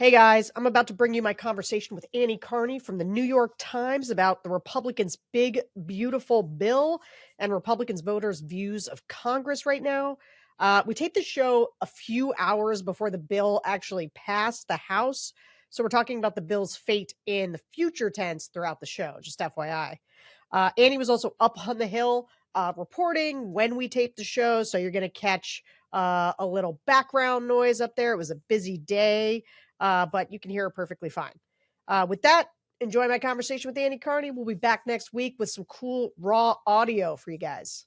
Hey guys, I'm about to bring you my conversation with Annie Karni from the New York Times about the Republicans' big, beautiful bill and Republicans' voters' views of Congress right now. We taped the show a few hours before the bill actually passed the House. So we're talking about the bill's fate in the future tense throughout the show, just FYI. Annie was also up on the Hill reporting when we taped the show. So you're going to catch a little background noise up there. It was a busy day, but you can hear her perfectly fine. With that, enjoy my conversation with Annie Karni. We'll be back next week with some cool raw audio for you guys.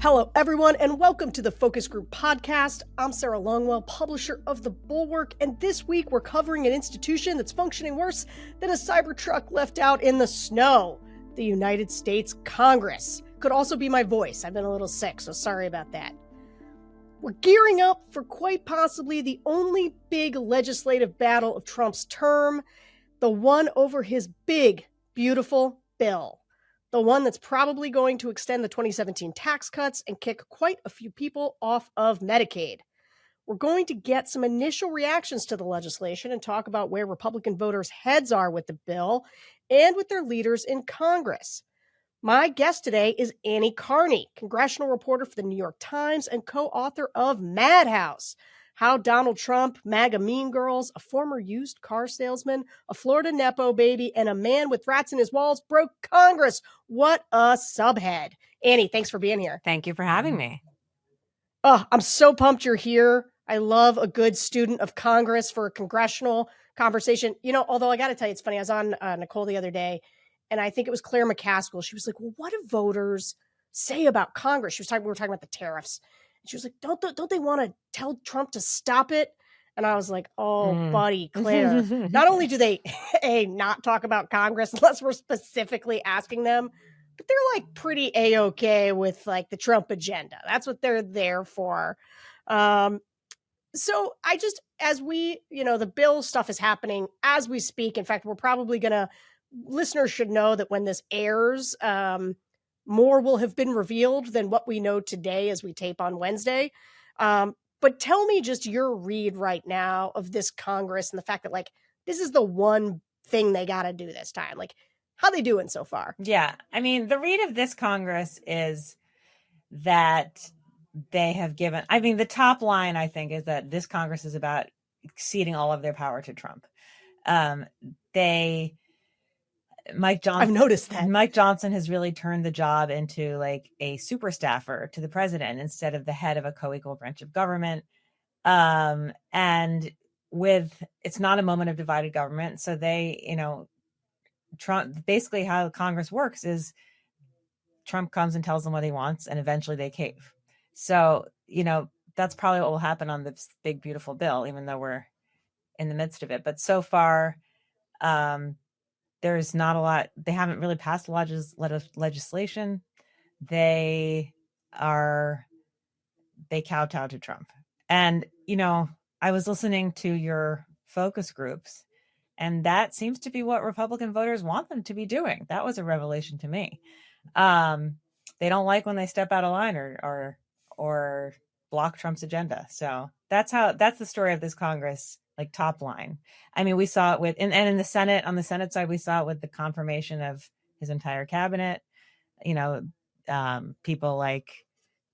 Hello, everyone, and welcome to the Focus Group podcast. I'm Sarah Longwell, publisher of The Bulwark, and this week we're covering an institution that's functioning worse than a Cybertruck left out in the snow, the United States Congress. Could also be my voice. I've been a little sick, so sorry about that. We're gearing up for quite possibly the only big legislative battle of Trump's term, the one over his big, beautiful bill. The one that's probably going to extend the 2017 tax cuts and kick quite a few people off of Medicaid. We're going to get some initial reactions to the legislation and talk about where Republican voters' heads are with the bill and with their leaders in Congress. My guest today is Annie Karni, congressional reporter for the New York Times and co-author of Madhouse: How Donald Trump, MAGA Mean Girls, a former used car salesman, a Florida Nepo baby, and a man with rats in his walls broke Congress. What a subhead. Annie, thanks for being here. Thank you for having me. Oh, I'm so pumped you're here. I love a good student of Congress for a congressional conversation. You know, although I got to tell you, it's funny. I was on Nicole the other day, and I think it was Claire McCaskill. She was like, well, what do voters say about Congress? We were talking about the tariffs. And she was like, don't they want to tell Trump to stop it? And I was like, oh, buddy, Claire, not only do they not talk about Congress unless we're specifically asking them, but they're like pretty A-okay with like the Trump agenda. That's what they're there for. So I just, as we, the bill stuff is happening as we speak. In fact, we're probably listeners should know that when this airs, more will have been revealed than what we know today as we tape on Wednesday. But tell me just your read right now of this Congress and the fact that like, this is the one thing they got to do this time. Like, how they doing so far? Yeah. I mean, the read of this Congress is that they have given, the top line, I think, is that this Congress is about ceding all of their power to Trump. Mike Johnson, I've noticed that Mike Johnson has really turned the job into like a super staffer to the president instead of the head of a co-equal branch of government. And it's not a moment of divided government. So Trump, basically how Congress works is Trump comes and tells them what he wants and eventually they cave. So, that's probably what will happen on this big, beautiful bill, even though we're in the midst of it. But so far, there's not a lot. They haven't really passed a lot of legislation. They kowtow to Trump. And, I was listening to your focus groups, and that seems to be what Republican voters want them to be doing. That was a revelation to me. They don't like when they step out of line or block Trump's agenda. So that's the story of this Congress, like top line. I mean, we saw it with, and in the Senate, on the Senate side, we saw it with the confirmation of his entire cabinet, people like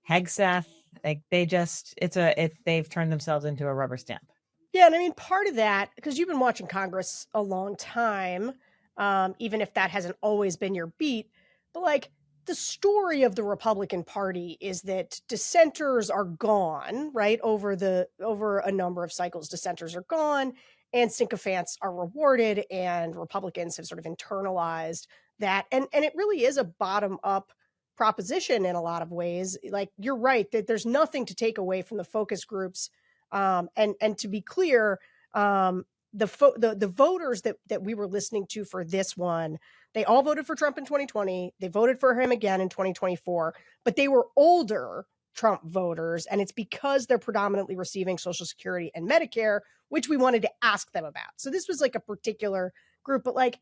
Hegseth, like they've turned themselves into a rubber stamp. Yeah. And I mean, part of that, because you've been watching Congress a long time, even if that hasn't always been your beat, but like the story of the Republican Party is that dissenters are gone, right? Over a number of cycles, dissenters are gone and sycophants are rewarded, and Republicans have sort of internalized that. And it really is a bottom up proposition in a lot of ways. Like, you're right that there's nothing to take away from the focus groups. And to be clear, the voters that we were listening to for this one, they all voted for Trump in 2020. They voted for him again in 2024, but they were older Trump voters. And it's because they're predominantly receiving Social Security and Medicare, which we wanted to ask them about. So this was like a particular group, but like,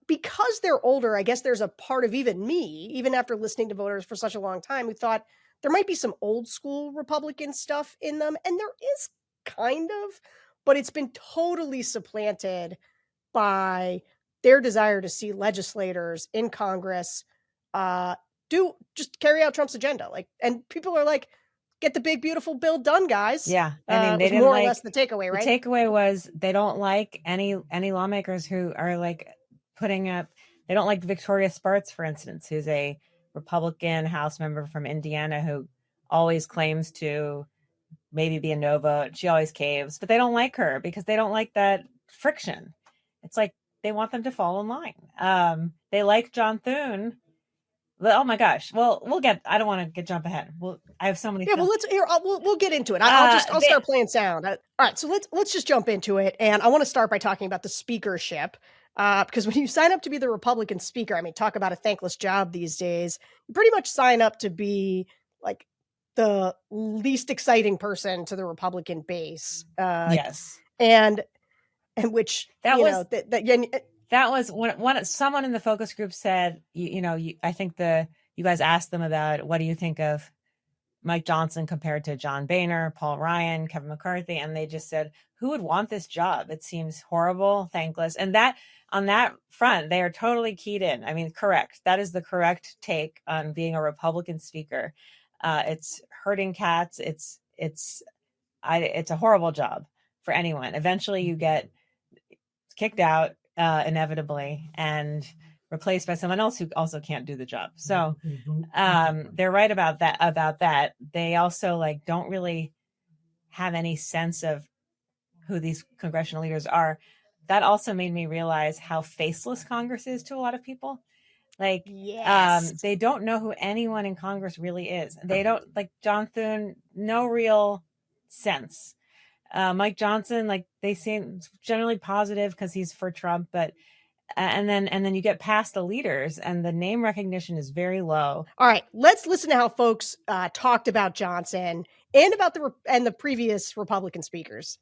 because they're older, I guess there's a part of even me, even after listening to voters for such a long time, who thought there might be some old school Republican stuff in them, and there is kind of, but it's been totally supplanted by their desire to see legislators in Congress do just carry out Trump's agenda. Like, and people are like, get the big beautiful bill done, guys. Yeah, I mean, they was didn't more or like less the takeaway, right? The takeaway was they don't like any lawmakers who are like putting up. They don't like Victoria Spartz, for instance, who's a Republican House member from Indiana who always claims to maybe be a no vote. She always caves, but they don't like her because they don't like that friction. It's like they want them to fall in line. They like John Thune. Oh my gosh! Well, I don't want to jump ahead. I have so many. Yeah, well, we'll get into it. I'll start playing sound. All right, so let's just jump into it, and I want to start by talking about the speakership. Because when you sign up to be the Republican speaker, I mean, talk about a thankless job these days. You pretty much sign up to be like the least exciting person to the Republican base. Yes, and which that was someone in the focus group said. I think you guys asked them about what do you think of Mike Johnson compared to John Boehner, Paul Ryan, Kevin McCarthy, and they just said, who would want this job? It seems horrible, thankless, and that. On that front, they are totally keyed in. I mean, correct. That is the correct take on being a Republican speaker. It's herding cats. It's a horrible job for anyone. Eventually, you get kicked out inevitably and replaced by someone else who also can't do the job. So they're right about that. They also don't really have any sense of who these congressional leaders are. That also made me realize how faceless Congress is to a lot of people. Yes. They don't know who anyone in Congress really is. They don't like John Thune, no real sense. Mike Johnson, they seem generally positive because he's for Trump, but and then you get past the leaders and the name recognition is very low. All right, let's listen to how folks talked about Johnson and about the previous Republican speakers.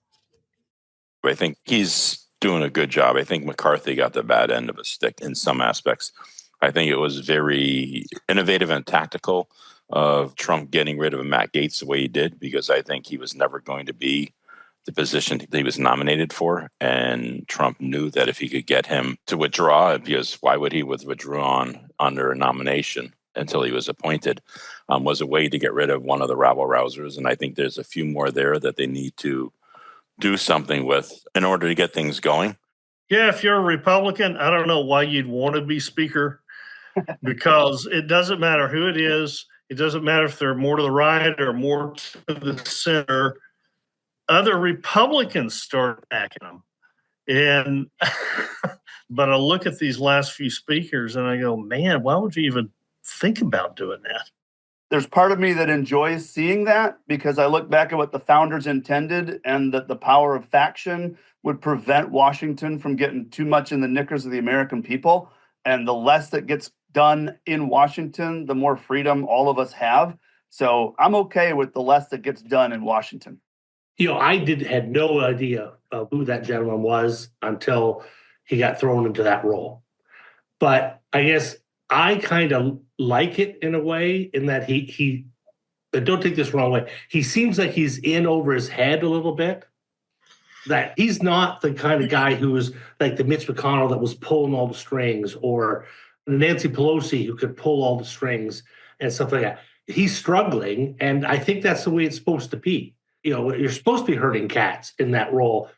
I think he's doing a good job. I think McCarthy got the bad end of a stick in some aspects. I think it was very innovative and tactical of Trump getting rid of Matt Gaetz the way he did, because I think he was never going to be the position that he was nominated for. And Trump knew that if he could get him to withdraw, because why would he withdraw under a nomination until he was appointed, was a way to get rid of one of the rabble-rousers. And I think there's a few more there that they need to do something with in order to get things going. Yeah, if you're a Republican, I don't know why you'd want to be speaker, because it doesn't matter who it is. It doesn't matter if they're more to the right or more to the center. Other Republicans start attacking them. And but I look at these last few speakers and I go, man, why would you even think about doing that? There's part of me that enjoys seeing that, because I look back at what the founders intended, and that the power of faction would prevent Washington from getting too much in the knickers of the American people. And the less that gets done in Washington, the more freedom all of us have. So I'm okay with the less that gets done in Washington. I had no idea who that gentleman was until he got thrown into that role. But I guess I kind of like it in a way, in that he but don't take this wrong way, he seems like he's in over his head a little bit. That he's not the kind of guy who is like the Mitch McConnell that was pulling all the strings, or the Nancy Pelosi who could pull all the strings and stuff like that. He's struggling, and I think that's the way it's supposed to be. You're supposed to be herding cats in that role.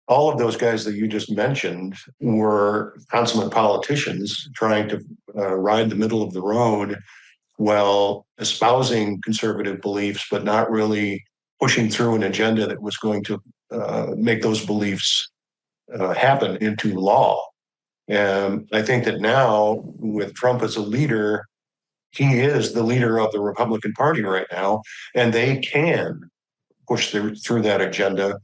All of those guys that you just mentioned were consummate politicians trying to ride the middle of the road while espousing conservative beliefs, but not really pushing through an agenda that was going to make those beliefs happen into law. And I think that now, with Trump as a leader, he is the leader of the Republican Party right now, and they can push through that agenda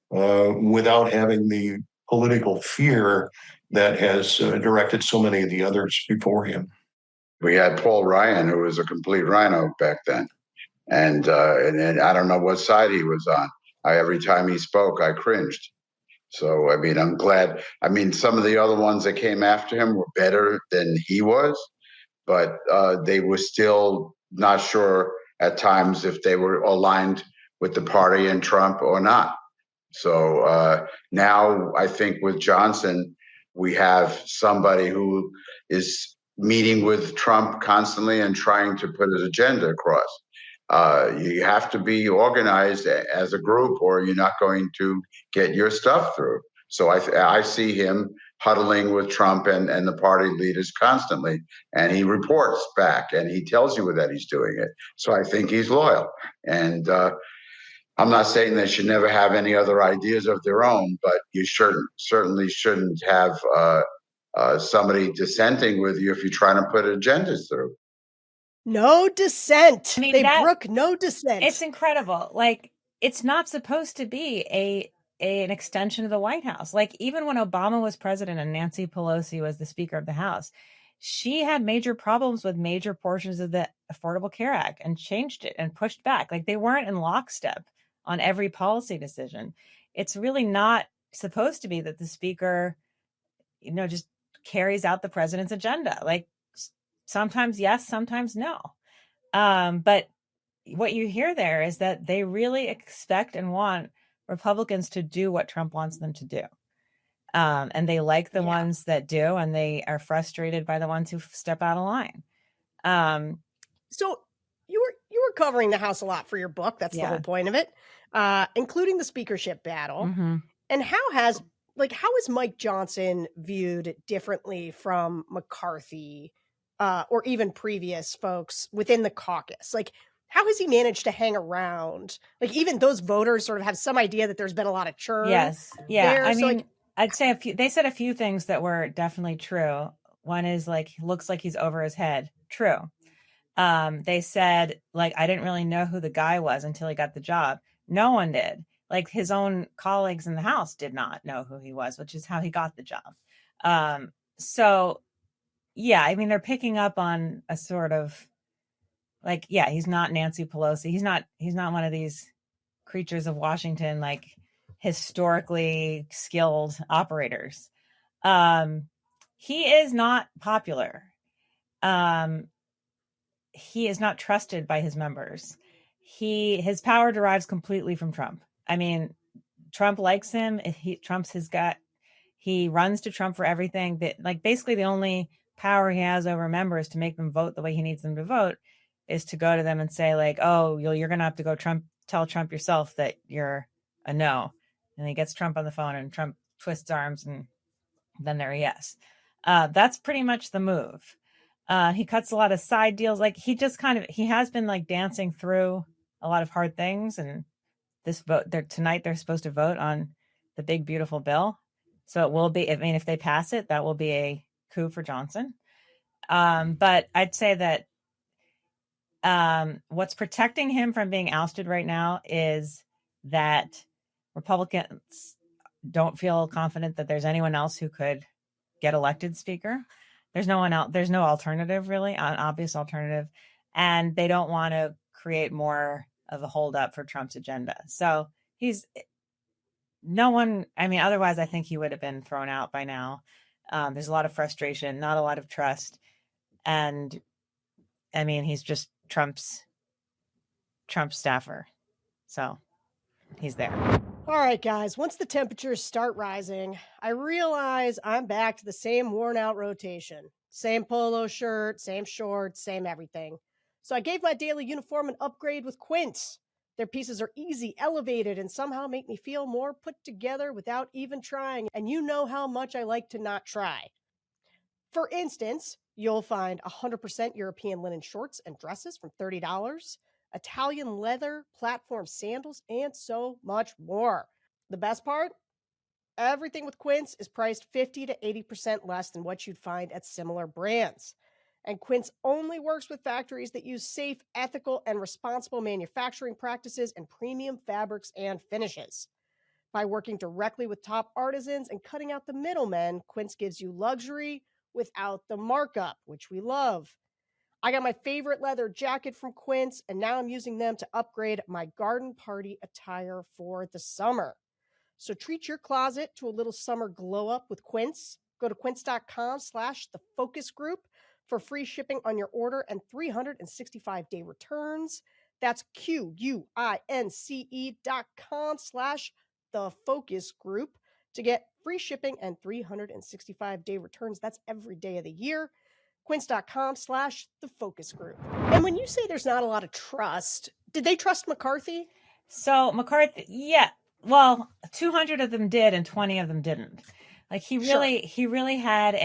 without having the political fear that has directed so many of the others before him. We had Paul Ryan, who was a complete rhino back then. And I don't know what side he was on. Every time he spoke, I cringed. So, I'm glad. Some of the other ones that came after him were better than he was, but they were still not sure at times if they were aligned with the party and Trump or not. So now I think with Johnson, we have somebody who is meeting with Trump constantly and trying to put his agenda across. You have to be organized as a group or you're not going to get your stuff through. So I see him huddling with Trump and the party leaders constantly, and he reports back and he tells you that he's doing it. So I think he's loyal. And I'm not saying they should never have any other ideas of their own, but you certainly shouldn't have somebody dissenting with you if you're trying to put agendas through. No dissent. I mean, They brook no dissent. It's incredible. Like, it's not supposed to be an extension of the White House. Like, even when Obama was president and Nancy Pelosi was the Speaker of the House, she had major problems with major portions of the Affordable Care Act and changed it and pushed back. Like, they weren't in lockstep on every policy decision. It's really not supposed to be that the Speaker, just carries out the president's agenda. Like, sometimes yes, sometimes no. But what you hear there is that they really expect and want Republicans to do what Trump wants them to do. And they like the ones that do, and they are frustrated by the ones who step out of line. So you were covering the House a lot for your book. That's the whole point of it, including the speakership battle. Mm-hmm. And how is Mike Johnson viewed differently from McCarthy or even previous folks within the caucus? Like, how has he managed to hang around? Like, even those voters sort of have some idea that there's been a lot of churn. Yes. Yeah. There. I So, mean, I'd say they said a few things that were definitely true. One is like, looks like he's over his head. True. They said, like, I didn't really know who the guy was until he got the job. No one did. Like, his own colleagues in the House did not know who he was, which is how he got the job. So, yeah, I mean, they're picking up on a sort of like, yeah, he's not Nancy Pelosi. He's not one of these creatures of Washington, like historically skilled operators. He is not popular. He is not trusted by his members. His power derives completely from Trump. I mean, Trump likes him. Trump's his guy. He runs to Trump for everything. That, like, basically the only power he has over members to make them vote the way he needs them to vote is to go to them and say, like, oh, you're going to have to go tell Trump yourself that you're a no. And he gets Trump on the phone and Trump twists arms and then they're a yes. That's pretty much the move. He cuts a lot of side deals. Like, he has been like dancing through a lot of hard things. And this vote tonight, they're supposed to vote on the big, beautiful bill. So it will be, I mean, if they pass it, that will be a coup for Johnson. But I'd say that what's protecting him from being ousted right now is that Republicans don't feel confident that there's anyone else who could get elected speaker. There's no one else. There's no alternative, really, an obvious alternative. And they don't want to create more of a holdup for Trump's agenda. So otherwise I think he would have been thrown out by now. There's a lot of frustration, not a lot of trust. And I mean, he's just Trump's staffer. So he's there. All right, guys, once the temperatures start rising, I realize I'm back to the same worn out rotation. Same polo shirt, same shorts, same everything. So I gave my daily uniform an upgrade with Quince. Their pieces are easy, elevated, and somehow make me feel more put together without even trying. And you know how much I like to not try. For instance, you'll find 100% European linen shorts and dresses from $30, Italian leather platform sandals, and so much more. The best part? Everything with Quince is priced 50 to 80% less than what you'd find at similar brands. And Quince only works with factories that use safe, ethical, and responsible manufacturing practices and premium fabrics and finishes. By working directly with top artisans and cutting out the middlemen, Quince gives you luxury without the markup, which we love. I got my favorite leather jacket from Quince, and now I'm using them to upgrade my garden party attire for the summer. So treat your closet to a little summer glow up with Quince. Go to quince.com/thefocusgroup for free shipping on your order and 365-day returns. That's QUINCE.com/the focus group to get free shipping and 365-day returns. That's every day of the year. Quince.com/the focus group. And when you say there's not a lot of trust, did they trust McCarthy? So McCarthy, yeah, well, 200 of them did and 20 of them didn't. Like he really had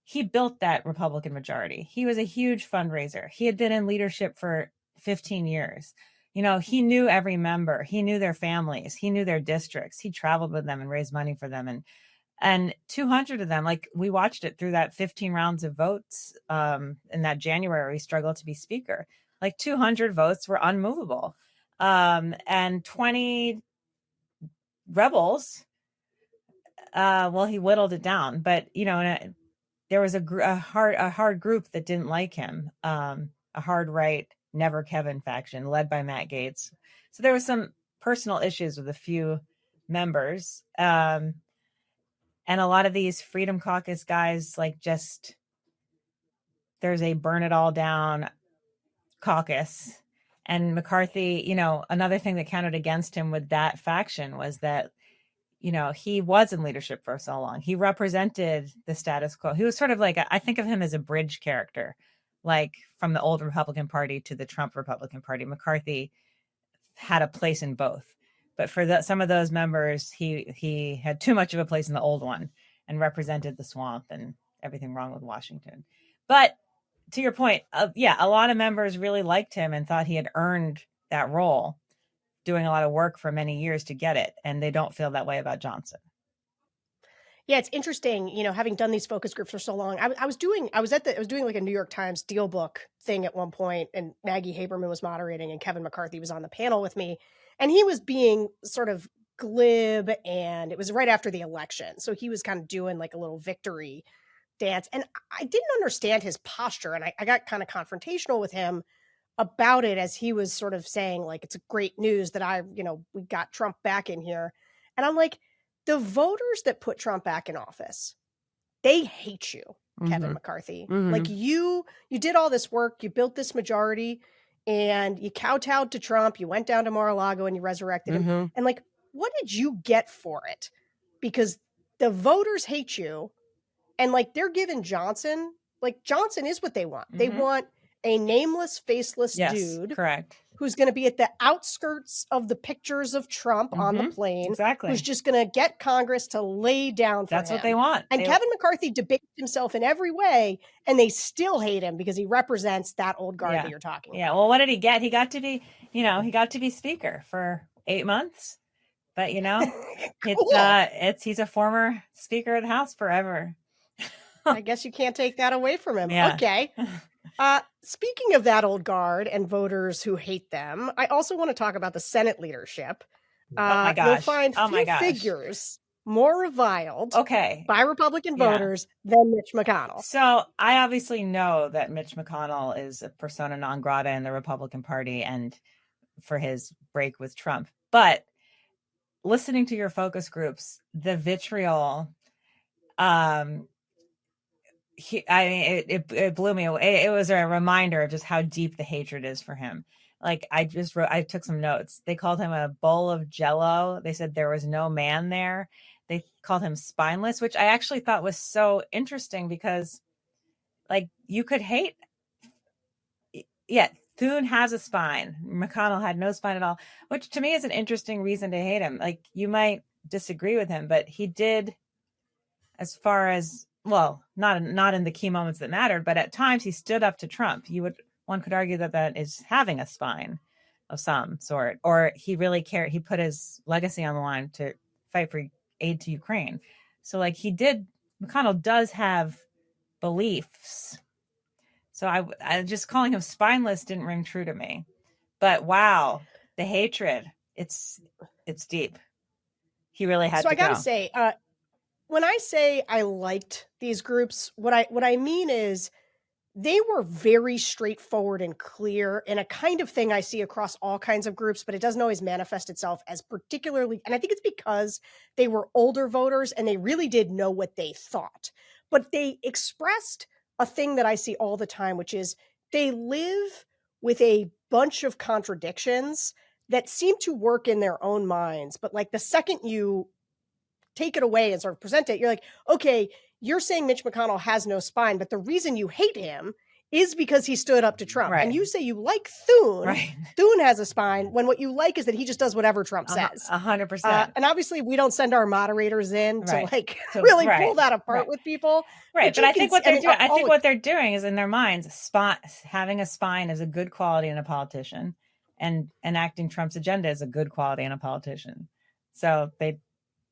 he built that Republican majority. He was a huge fundraiser. He had been in leadership for 15 years. You know, he knew every member. He knew their families. He knew their districts. He traveled with them and raised money for them. And 200 of them, like we watched it through that 15 rounds of votes in that January, he struggled to be speaker. Like 200 votes were unmovable. And 20 rebels, well, he whittled it down, but you know, there was a hard group that didn't like him, a hard right, Never Kevin faction led by Matt Gaetz. So there was some personal issues with a few members. And a lot of these Freedom Caucus guys, like just, there's a burn it all down caucus. And McCarthy, you know, another thing that counted against him with that faction was that, you know, he was in leadership for so long. He represented the status quo. He was sort of like, I think of him as a bridge character, like from the old Republican Party to the Trump Republican Party. McCarthy had a place in both. But for some of those members, he had too much of a place in the old one and represented the swamp and everything wrong with Washington. But to your point, yeah, a lot of members really liked him and thought he had earned that role, doing a lot of work for many years to get it. And they don't feel that way about Johnson. Yeah, it's interesting, you know, having done these focus groups for so long. I was doing like a New York Times deal book thing at one point, and Maggie Haberman was moderating and Kevin McCarthy was on the panel with me, and he was being sort of glib, and it was right after the election. So he was kind of doing like a little victory dance, and I didn't understand his posture, and I got kind of confrontational with him about it as he was sort of saying like, it's a great news that we got Trump back in here. And I'm like, the voters that put Trump back in office, they hate you, Kevin McCarthy. Like you did all this work, you built this majority, and you kowtowed to Trump, you went down to Mar-a-Lago and you resurrected him. And like, what did you get for it? Because the voters hate you, and like they're giving Johnson is what they want. They want a nameless, faceless dude, correct, who's going to be at the outskirts of the pictures of Trump on the plane, exactly, who's just going to get Congress to lay down for That's him. what they want. And Kevin McCarthy debates himself in every way, and they still hate him because he represents that old guard that you're talking about. Yeah, well, what did he get? He got to be speaker for 8 months. But you know, Cool. he's a former speaker of the House forever. I guess you can't take that away from him. Yeah. Okay. Speaking of that old guard and voters who hate them, I also want to talk about the Senate leadership. Oh my gosh. You'll find few figures more reviled by Republican voters than Mitch McConnell. So I obviously know that Mitch McConnell is a persona non grata in the Republican Party and for his break with Trump. But listening to your focus groups, the vitriol, it blew me away. It was a reminder of just how deep the hatred is for him. Like I took some notes. They called him a bowl of jello. They said there was no man there. They called him spineless, which I actually thought was so interesting because like you could hate. Yeah. Thun has a spine. McConnell had no spine at all, which to me is an interesting reason to hate him. Like you might disagree with him, but he did, as far as, well, not in the key moments that mattered, but at times he stood up to Trump. One could argue that is having a spine of some sort, or he really cared. He put his legacy on the line to fight for aid to Ukraine. So like McConnell does have beliefs. So I just calling him spineless didn't ring true to me, but wow, the hatred, it's deep. He really had to go. So I gotta say, when I say I liked these groups, what I mean is they were very straightforward and clear, and a kind of thing I see across all kinds of groups, but it doesn't always manifest itself as particularly, and I think it's because they were older voters and they really did know what they thought, but they expressed a thing that I see all the time, which is they live with a bunch of contradictions that seem to work in their own minds. But like the second you take it away and sort of present it, you're like, okay, you're saying Mitch McConnell has no spine, but the reason you hate him is because he stood up to Trump. Right. And you say you like Thun. Right. Thun has a spine, when what you like is that he just does whatever Trump says. 100%. And obviously we don't send our moderators in Right. to like So, really right. pull that apart Right. with people. Right. But you I think can- what they're I mean, doing, I all think of- what they're doing is in their minds, having a spine is a good quality in a politician, and enacting Trump's agenda is a good quality in a politician. So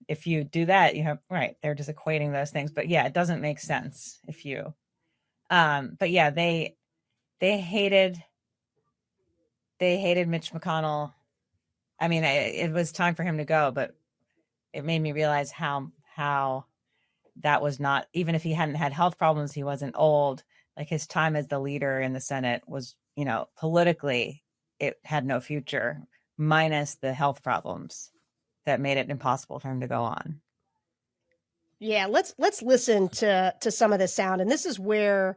if you do that, you have, right, they're just equating those things. But yeah, it doesn't make sense if you, but yeah, they hated Mitch McConnell. I mean, it was time for him to go, but it made me realize how that was not, even if he hadn't had health problems, he wasn't old, like his time as the leader in the Senate was, politically, it had no future, minus the health problems that made it impossible for him to go on. Yeah, let's listen to some of this sound. And this is where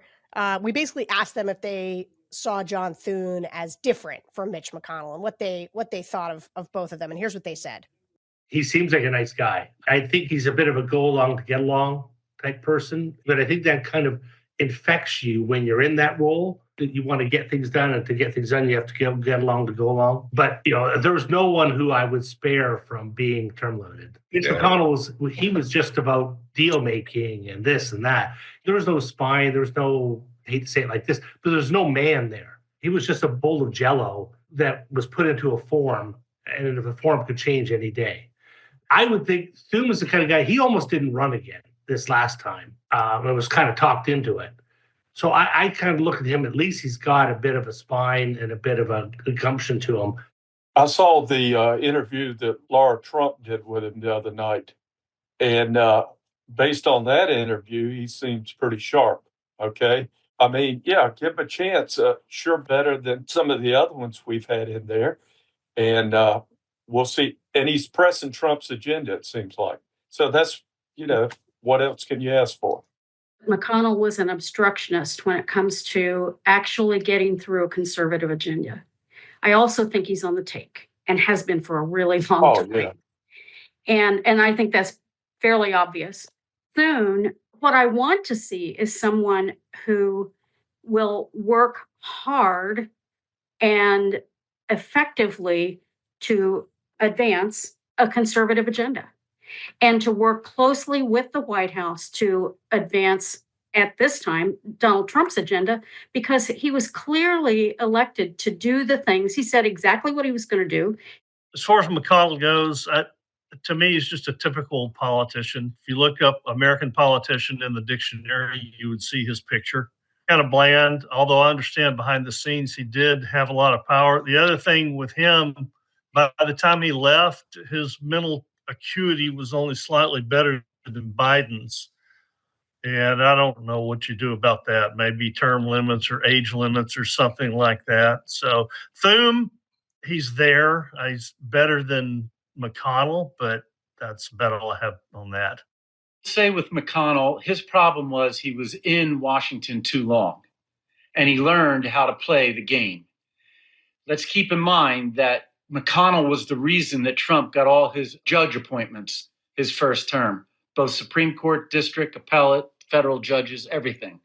we basically asked them if they saw John Thune as different from Mitch McConnell and what they thought of both of them. And here's what they said. He seems like a nice guy. I think he's a bit of a go along to get along type person, but I think that kind of infects you when you're in that role, that you want to get things done, and to get things done, you have to get along to go along. But, there was no one who I would spare from being term limited. Mitch McConnell was just about deal making and this and that. There was no spine. There was no, I hate to say it like this, but there's no man there. He was just a bowl of Jell-O that was put into a form, and the form could change any day. I would think Thune was the kind of guy, he almost didn't run again this last time. It was kind of talked into it. So I kind of look at him, at least he's got a bit of a spine and a bit of a gumption to him. I saw the interview that Laura Trump did with him the other night. And based on that interview, he seems pretty sharp. Okay. I mean, yeah, give him a chance. Sure, better than some of the other ones we've had in there. And we'll see. And he's pressing Trump's agenda, it seems like. So that's, what else can you ask for? McConnell was an obstructionist when it comes to actually getting through a conservative agenda. I also think he's on the take and has been for a really long time. Yeah. And I think that's fairly obvious. Thune, what I want to see is someone who will work hard and effectively to advance a conservative agenda, and to work closely with the White House to advance, at this time, Donald Trump's agenda, because he was clearly elected to do the things. He said exactly what he was going to do. As far as McConnell goes, to me, he's just a typical politician. If you look up American politician in the dictionary, you would see his picture. Kind of bland, although I understand behind the scenes he did have a lot of power. The other thing with him, by the time he left, his mental acuity was only slightly better than Biden's. And I don't know what you do about that. Maybe term limits or age limits or something like that. So Thune, he's there. He's better than McConnell, but that's about all I have on that. Say with McConnell, his problem was he was in Washington too long, and he learned how to play the game. Let's keep in mind that McConnell was the reason that Trump got all his judge appointments his first term, both Supreme Court, district, appellate, federal judges, everything.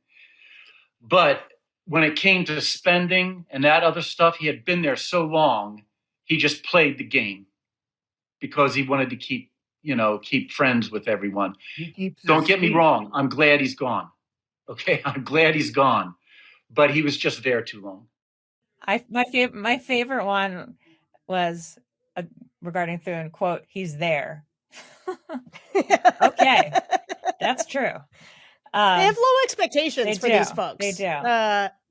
But when it came to spending and that other stuff, he had been there so long, he just played the game because he wanted to keep friends with everyone. Don't get me wrong. I'm glad he's gone. Okay. I'm glad he's gone, but he was just there too long. My favorite one was regarding Thune, quote, "He's there." Okay. That's true. They have low expectations for these folks. They do.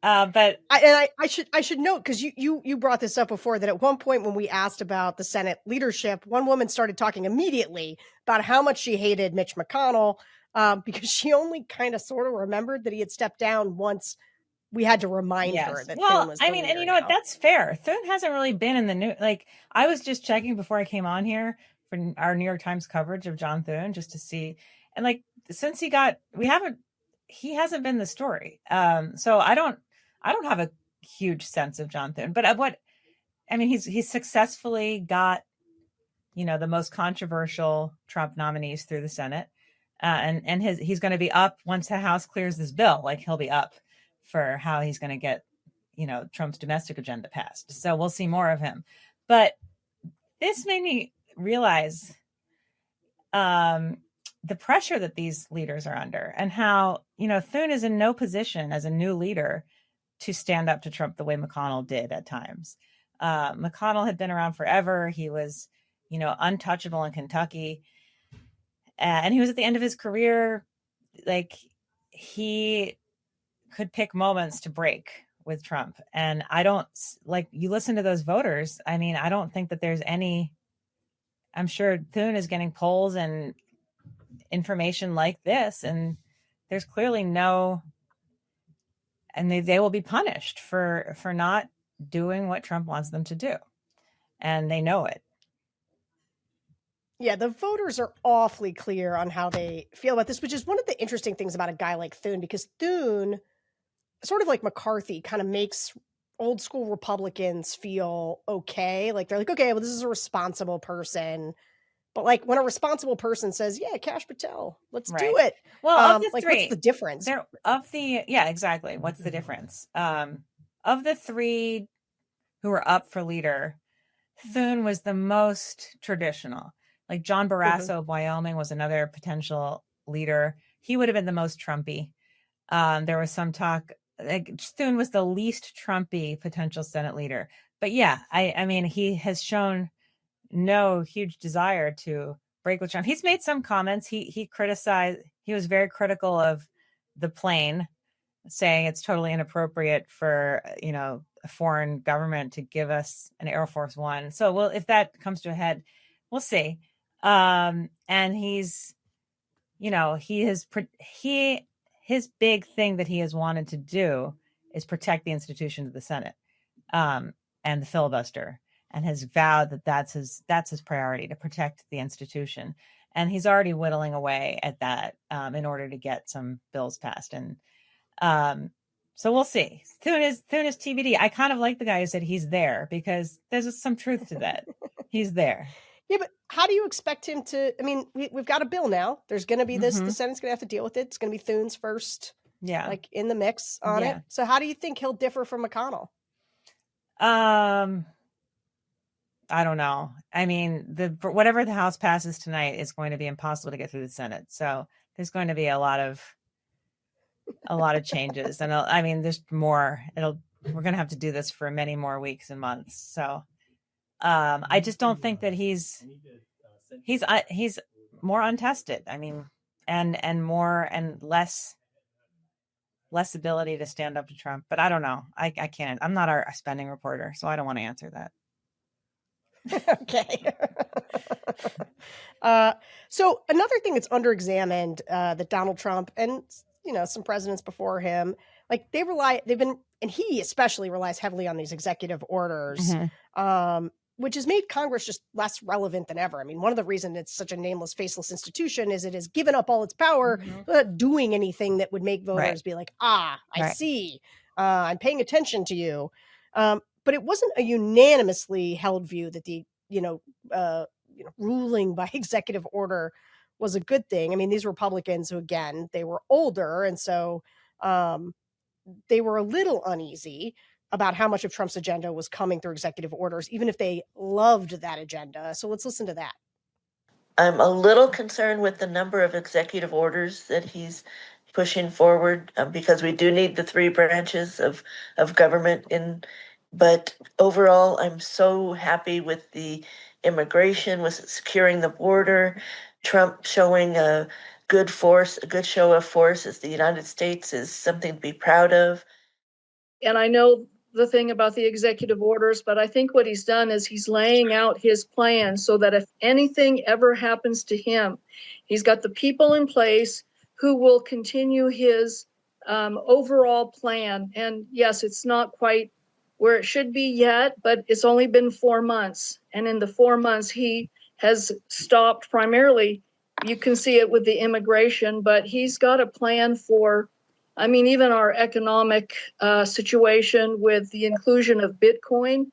But I should note, because you brought this up before, that at one point when we asked about the Senate leadership, one woman started talking immediately about how much she hated Mitch McConnell, because she only kind of sort of remembered that he had stepped down once we had to remind her that Thune was the leader. And you know what? That's fair. Thune hasn't really been in the news. Like, I was just checking before I came on here for our New York Times coverage of John Thune, just to see. And like, since he hasn't been the story. So I don't have a huge sense of John Thune. But he's successfully got, the most controversial Trump nominees through the Senate. And he's going to be up once the House clears this bill. Like, he'll be up for how he's going to get, Trump's domestic agenda passed. So we'll see more of him. But this made me realize the pressure that these leaders are under, and how, Thune is in no position as a new leader to stand up to Trump the way McConnell did at times. McConnell had been around forever. He was, untouchable in Kentucky. And he was at the end of his career. Like, he could pick moments to break with Trump. And I don't, you listen to those voters. I mean, I don't think that there's any, I'm sure Thune is getting polls and information like this, and there's clearly no, and they will be punished for not doing what Trump wants them to do. And they know it. Yeah, the voters are awfully clear on how they feel about this, which is one of the interesting things about a guy like Thune, because Thune, sort of like McCarthy, kind of makes old school Republicans feel okay. Like, they're like, okay, well, this is a responsible person. But like, when a responsible person says, yeah, Kash Patel, let's do it. Well, of the like, three, what's the difference? Yeah, exactly. What's the difference? Of the three who were up for leader, Thune was the most traditional. Like, John Barrasso of Wyoming was another potential leader. He would have been the most Trumpy. There was some talk, like, Thune was the least Trumpy potential Senate leader. But yeah, I mean, he has shown no huge desire to break with Trump. He's made some comments. He was very critical of the plane, saying it's totally inappropriate for, a foreign government to give us an Air Force One. So, well, if that comes to a head, we'll see. And he's, his big thing that he has wanted to do is protect the institution of the Senate, and the filibuster, and has vowed that that's his priority, to protect the institution. And he's already whittling away at that, in order to get some bills passed. And, so we'll see. Thune is TBD. I kind of like the guy who said he's there, because there's some truth to that. He's there. Yeah, but how do you expect him to? I mean, we've got a bill now. There's going to be this. The Senate's going to have to deal with it. It's going to be Thune's first, in the mix on it. So how do you think he'll differ from McConnell? I don't know. I mean, whatever the House passes tonight is going to be impossible to get through the Senate. So there's going to be a lot of changes, and I mean, there's more. We're going to have to do this for many more weeks and months. So. I just don't think that he's more untested. I mean, and more and less ability to stand up to Trump. But I don't know. I can't. I'm not our spending reporter, so I don't want to answer that. Okay. So another thing that's underexamined, that Donald Trump and some presidents before him, like, and he especially relies heavily on these executive orders. Which has made Congress just less relevant than ever. I mean, one of the reasons it's such a nameless, faceless institution is it has given up all its power, without doing anything that would make voters be like, I see, I'm paying attention to you. But it wasn't a unanimously held view that the, ruling by executive order was a good thing. I mean, these Republicans who, again, they were older, and so they were a little uneasy about how much of Trump's agenda was coming through executive orders, even if they loved that agenda. So let's listen to that. I'm a little concerned with the number of executive orders that he's pushing forward, because we do need the three branches of government but overall, I'm so happy with the immigration, with securing the border, Trump showing a good show of force as the United States is something to be proud of. And I know the thing about the executive orders, but I think what he's done is he's laying out his plan so that if anything ever happens to him, he's got the people in place who will continue his overall plan. And yes, it's not quite where it should be yet, but it's only been 4 months. And in the 4 months, he has stopped primarily, you can see it with the immigration, but he's got a plan for I mean, even our economic situation with the inclusion of Bitcoin.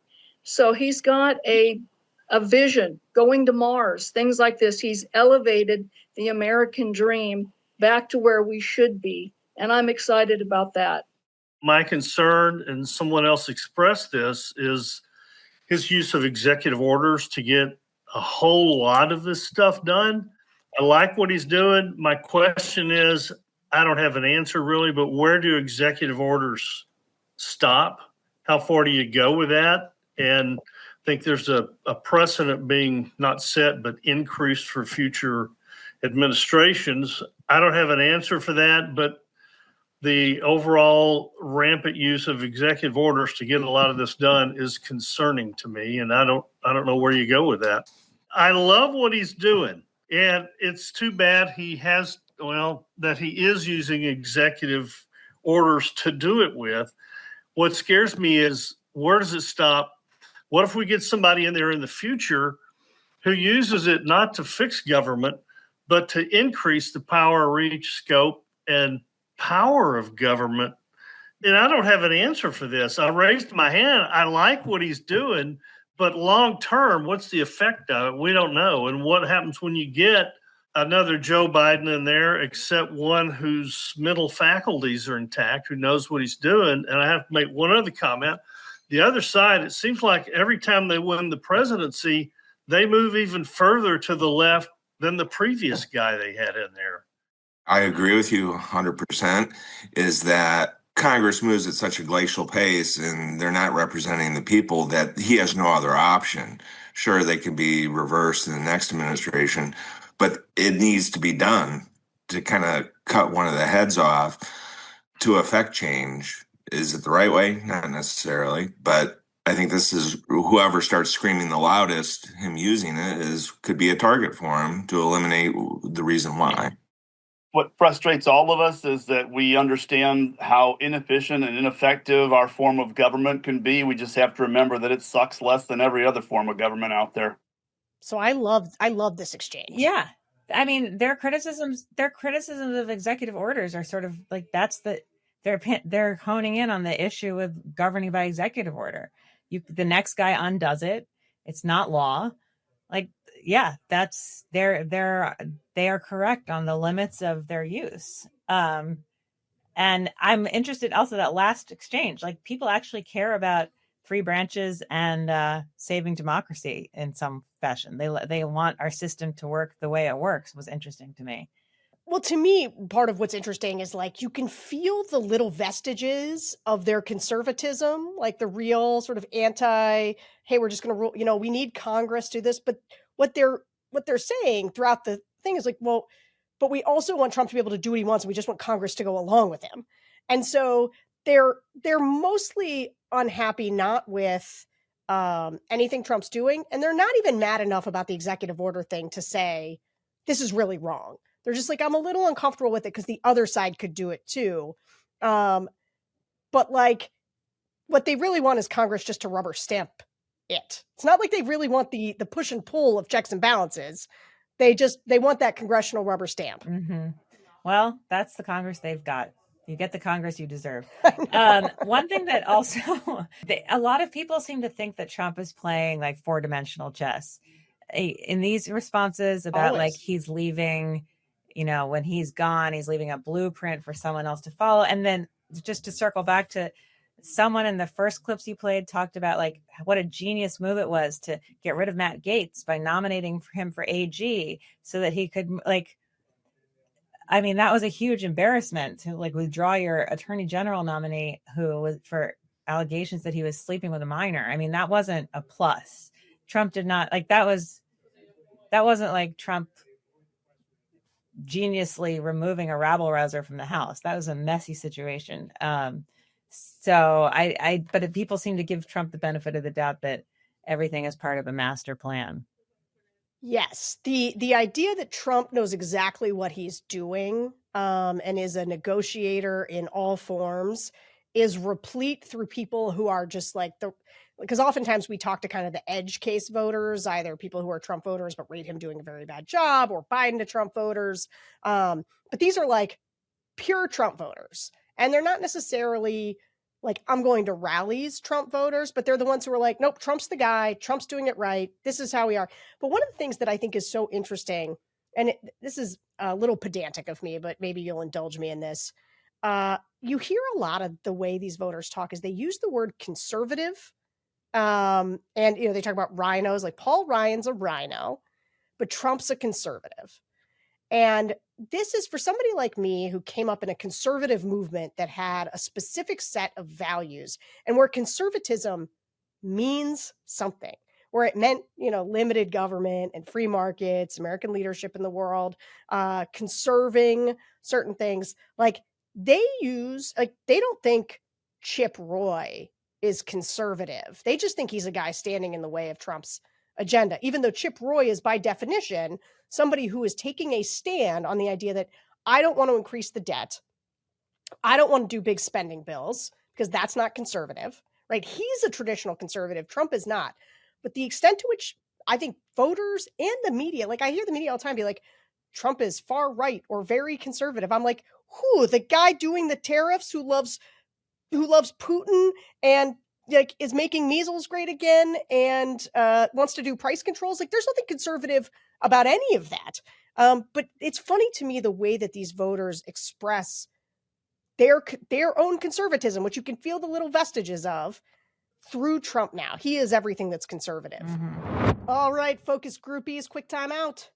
So he's got a vision, going to Mars, things like this. He's elevated the American dream back to where we should be. And I'm excited about that. My concern, and someone else expressed this, is his use of executive orders to get a whole lot of this stuff done. I like what he's doing. My question is, I don't have an answer really, but where do executive orders stop? How far do you go with that? And I think there's a precedent being not set, but increased for future administrations. I don't have an answer for that, but the overall rampant use of executive orders to get a lot of this done is concerning to me, and I don't know where you go with that. I love what he's doing, and it's too bad that he is using executive orders to do it with. What scares me is, where does it stop? What if we get somebody in there in the future who uses it not to fix government, but to increase the power, reach, scope, and power of government? And I don't have an answer for this. I raised my hand. I like what he's doing, but long term, what's the effect of it? We don't know. And what happens when you get another Joe Biden in there, except one whose mental faculties are intact, who knows what he's doing? And I have to make one other comment. The other side, it seems like every time they win the presidency, they move even further to the left than the previous guy they had in there. I agree with you 100%, is that Congress moves at such a glacial pace and they're not representing the people that he has no other option. Sure, they can be reversed in the next administration, but it needs to be done to kind of cut one of the heads off to affect change. Is it the right way? Not necessarily, but I think this is whoever starts screaming the loudest, him using it could be a target for him to eliminate the reason why. What frustrates all of us is that we understand how inefficient and ineffective our form of government can be. We just have to remember that it sucks less than every other form of government out there. So I love this exchange. Yeah. I mean, their criticisms of executive orders are sort of like, they're honing in on the issue with governing by executive order. The next guy undoes it. It's not law. Like, yeah, they are correct on the limits of their use. And I'm interested also that last exchange, like, people actually care about free branches and saving democracy in some fashion. They want our system to work the way it works, was interesting to me. Well, to me, part of what's interesting is, like, you can feel the little vestiges of their conservatism, like the real sort of hey, we're just going to rule, we need Congress to do this. But what they're saying throughout the thing is like, well, but we also want Trump to be able to do what he wants, and we just want Congress to go along with him. And so they're mostly unhappy not with anything Trump's doing, and they're not even mad enough about the executive order thing to say this is really wrong. They're just like, I'm a little uncomfortable with it because the other side could do it too. But like, what they really want is Congress just to rubber stamp it. It's not like they really want the push and pull of checks and balances. They want that congressional rubber stamp. Mm-hmm. Well, that's the Congress they've got. You get the Congress you deserve. One thing that also, a lot of people seem to think that Trump is playing like 4-dimensional chess in these responses about Always. Like he's leaving, when he's gone, he's leaving a blueprint for someone else to follow. And then just to circle back to someone in the first clips you played talked about like what a genius move it was to get rid of Matt Gaetz by nominating him for AG so that he could that was a huge embarrassment to like withdraw your attorney general nominee who was for allegations that he was sleeping with a minor. I mean, that wasn't a plus. Trump did not like that wasn't like Trump geniusly removing a rabble rouser from the House. That was a messy situation. But people seem to give Trump the benefit of the doubt that everything is part of a master plan. Yes. The idea that Trump knows exactly what he's doing and is a negotiator in all forms is replete through people who are just like because oftentimes we talk to kind of the edge case voters, either people who are Trump voters but rate him doing a very bad job, or Biden to Trump voters. But these are like pure Trump voters. And they're not necessarily like, I'm going to rallies Trump voters, but they're the ones who are like, nope, Trump's the guy. Trump's doing it right. This is how we are. But one of the things that I think is so interesting, and this is a little pedantic of me, but maybe you'll indulge me in this. You hear a lot of the way these voters talk is they use the word conservative. And, they talk about rhinos, like Paul Ryan's a rhino, but Trump's a conservative. And this is for somebody like me who came up in a conservative movement that had a specific set of values and where conservatism means something, where it meant, limited government and free markets, American leadership in the world, conserving certain things. Like they don't think Chip Roy is conservative. They just think he's a guy standing in the way of Trump's agenda, even though Chip Roy is by definition somebody who is taking a stand on the idea that I don't want to increase the debt. I don't want to do big spending bills because that's not conservative, right? He's a traditional conservative. Trump is not. But the extent to which I think voters and the media, like I hear the media all the time be like, Trump is far right or very conservative. I'm like, who? The guy doing the tariffs who loves Putin and like is making measles great again and wants to do price controls. Like there's nothing conservative about any of that. But it's funny to me the way that these voters express their own conservatism, which you can feel the little vestiges of through Trump now. He is everything that's conservative. Mm-hmm. All right, focus groupies, quick time out.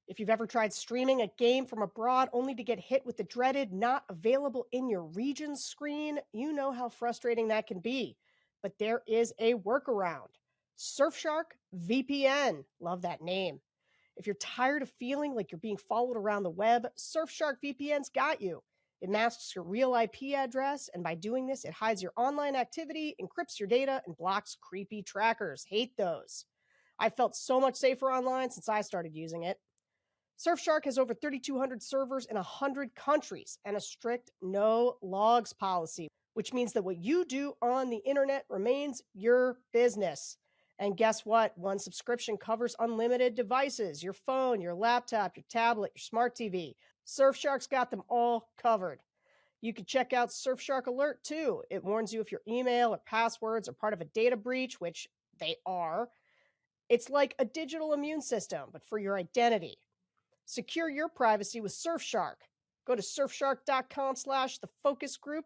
If you've ever tried streaming a game from abroad only to get hit with the dreaded not available in your region screen, you know how frustrating that can be. But there is a workaround. Surfshark VPN. Love that name. If you're tired of feeling like you're being followed around the web, Surfshark VPN's got you. It masks your real IP address, and by doing this, it hides your online activity, encrypts your data, and blocks creepy trackers. Hate those. I felt so much safer online since I started using it. Surfshark has over 3,200 servers in 100 countries and a strict no logs policy, which means that what you do on the internet remains your business. And guess what? One subscription covers unlimited devices, your phone, your laptop, your tablet, your smart TV. Surfshark's got them all covered. You can check out Surfshark Alert too. It warns you if your email or passwords are part of a data breach, which they are. It's like a digital immune system, but for your identity. Secure your privacy with Surfshark. Go to surfshark.com/thefocusgroup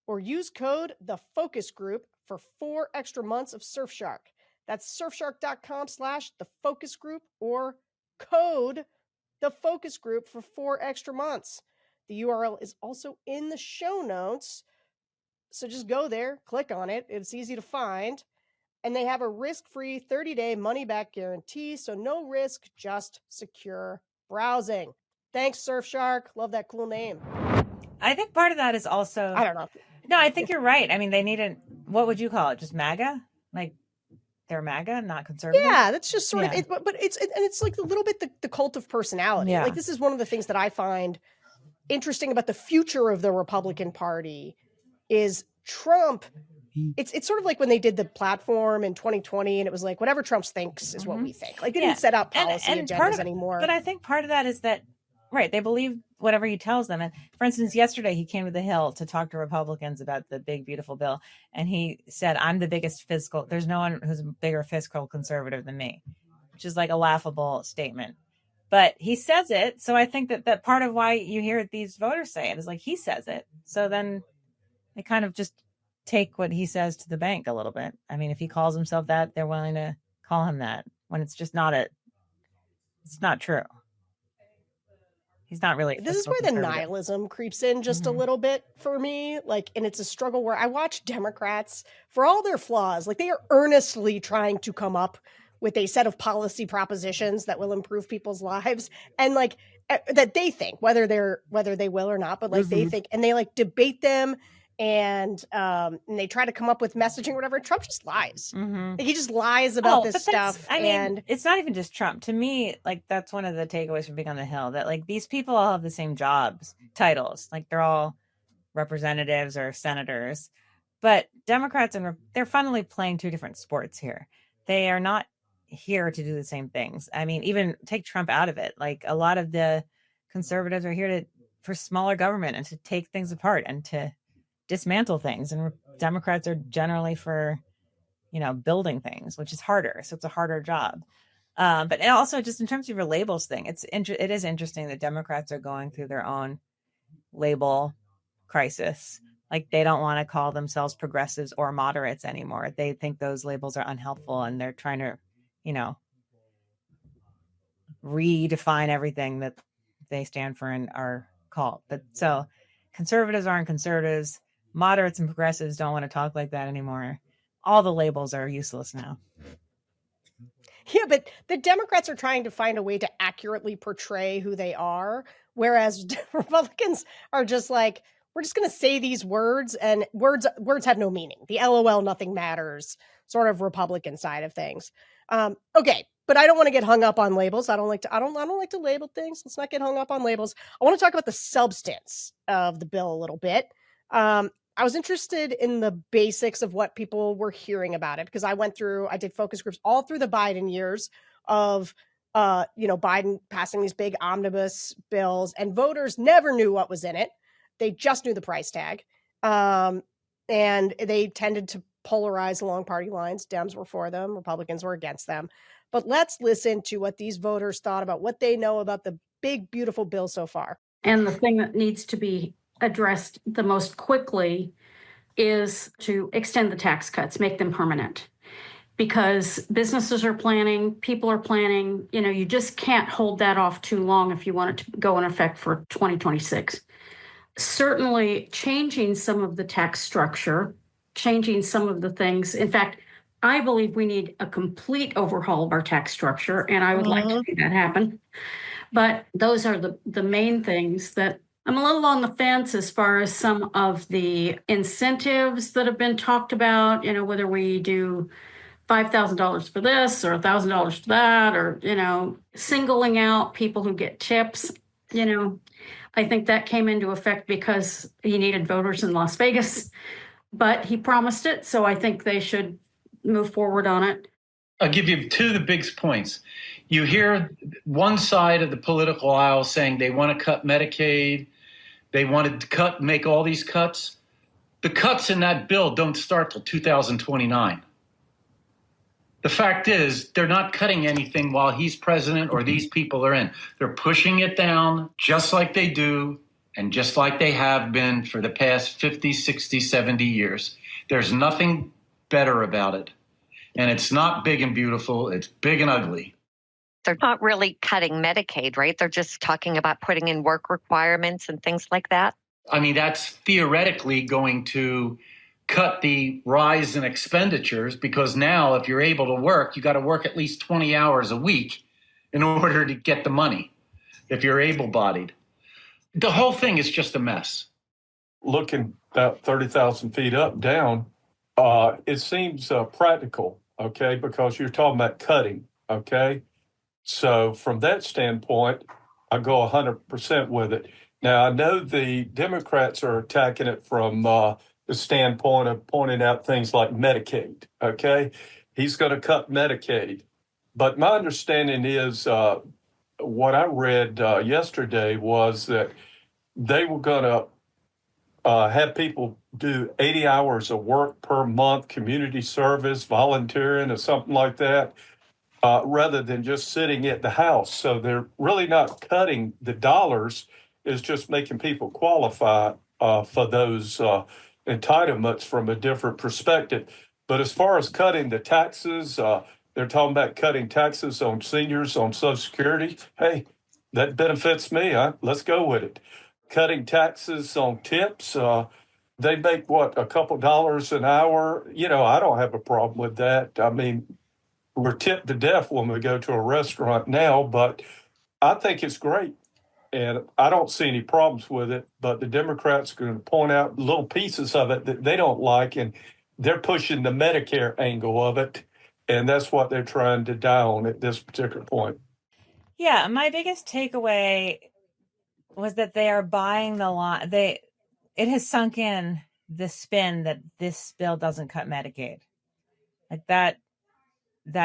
or use code TheFocusGroup for 4 extra months of Surfshark. That's surfshark.com/thefocusgroup or code TheFocusGroup for 4 extra months. The URL is also in the show notes. So just go there, click on it. It's easy to find. And they have a risk-free 30-day money-back guarantee. So no risk, just secure browsing. Thanks, Surfshark. Love that cool name. I think part of that is also... I don't know. No, I think you're right. I mean, they need what would you call it? Just MAGA? Like, they're MAGA, not conservative? Yeah, that's just sort of... But it's like a little bit the cult of personality. Yeah. Like, this is one of the things that I find interesting about the future of the Republican Party is Trump... It's sort of like when they did the platform in 2020 and it was like, whatever Trump thinks is what we think. Like they didn't set out policy agendas anymore. But I think part of that is that, right, they believe whatever he tells them. And for instance, yesterday he came to the Hill to talk to Republicans about the big, beautiful bill. And he said, I'm the biggest fiscal, there's no one who's a bigger fiscal conservative than me, which is like a laughable statement. But he says it. So I think that part of why you hear these voters say it is like he says it. So then they kind of just take what he says to the bank a little bit. I mean, if he calls himself that, they're willing to call him that when it's just it's not true. He's not really. This is where the nihilism creeps in just a little bit for me. Like, and it's a struggle where I watch Democrats, for all their flaws, like they are earnestly trying to come up with a set of policy propositions that will improve people's lives. And like that they think, whether they will or not, but like they think, and they like debate them. And they try to come up with messaging or whatever. Trump just lies. Like, he just lies about this stuff. I mean, it's not even just Trump. To me, like that's one of the takeaways from being on the Hill, that like these people all have the same jobs, titles. Like they're all representatives or senators. But Democrats, they're funnily playing 2 different sports here. They are not here to do the same things. I mean, even take Trump out of it. Like a lot of the conservatives are here for smaller government and to take things apart and to dismantle things, and Democrats are generally for, building things, which is harder. So it's a harder job. But also just in terms of your labels thing, it is interesting that Democrats are going through their own label crisis. Like, they don't want to call themselves progressives or moderates anymore. They think those labels are unhelpful, and they're trying to, redefine everything that they stand for and are called. But so conservatives aren't conservatives. Moderates and progressives don't want to talk like that anymore. All the labels are useless now. Yeah, but the Democrats are trying to find a way to accurately portray who they are, whereas Republicans are just like, we're just going to say these words, and words have no meaning. The LOL, nothing matters sort of Republican side of things. Okay, but I don't want to get hung up on labels. I don't like to label things. Let's not get hung up on labels. I want to talk about the substance of the bill a little bit. I was interested in the basics of what people were hearing about it, because I did focus groups all through the Biden years of, Biden passing these big omnibus bills, and voters never knew what was in it. They just knew the price tag. And they tended to polarize along party lines. Dems were for them, Republicans were against them. But let's listen to what these voters thought about what they know about the big, beautiful bill so far. And the thing that needs to be addressed the most quickly is to extend the tax cuts, make them permanent. Because businesses are planning, people are planning, you just can't hold that off too long if you want it to go in effect for 2026. Certainly changing some of the tax structure, changing some of the things. In fact, I believe we need a complete overhaul of our tax structure, and I would like to see that happen. But those are the main things that I'm a little on the fence as far as some of the incentives that have been talked about, whether we do $5,000 for this or $1,000 for that, or, singling out people who get tips. I think that came into effect because he needed voters in Las Vegas, but he promised it. So I think they should move forward on it. I'll give you two of the big points. You hear one side of the political aisle saying they want to cut Medicaid. They wanted to make all these cuts. The cuts in that bill don't start till 2029. The fact is, they're not cutting anything while he's president or these people are in. They're pushing it down just like they do and just like they have been for the past 50, 60, 70 years. There's nothing better about it. And it's not big and beautiful. It's big and ugly. They're not really cutting Medicaid, right? They're just talking about putting in work requirements and things like that. I mean, that's theoretically going to cut the rise in expenditures, because now if you're able to work, you got to work at least 20 hours a week in order to get the money if you're able-bodied. The whole thing is just a mess. Looking about 30,000 feet down, it seems practical, okay, because you're talking about cutting, okay? So from that standpoint, I go 100% with it. Now, I know the Democrats are attacking it from the standpoint of pointing out things like Medicaid, okay? He's going to cut Medicaid. But my understanding is what I read yesterday was that they were going to have people do 80 hours of work per month, community service, volunteering, or something like that, rather than just sitting at the house. So they're really not cutting the dollars, it's just making people qualify for those entitlements from a different perspective. But as far as cutting the taxes, they're talking about cutting taxes on seniors on Social Security. Hey, that benefits me. Let's go with it. Cutting taxes on tips. They make, a couple dollars an hour? I don't have a problem with that. I mean, we're tipped to death when we go to a restaurant now, but I think it's great. And I don't see any problems with it, but the Democrats are going to point out little pieces of it that they don't like, and they're pushing the Medicare angle of it, and that's what they're trying to die on at this particular point. Yeah, my biggest takeaway was that they are buying the line. It has sunk in the spin that this bill doesn't cut Medicaid. Like that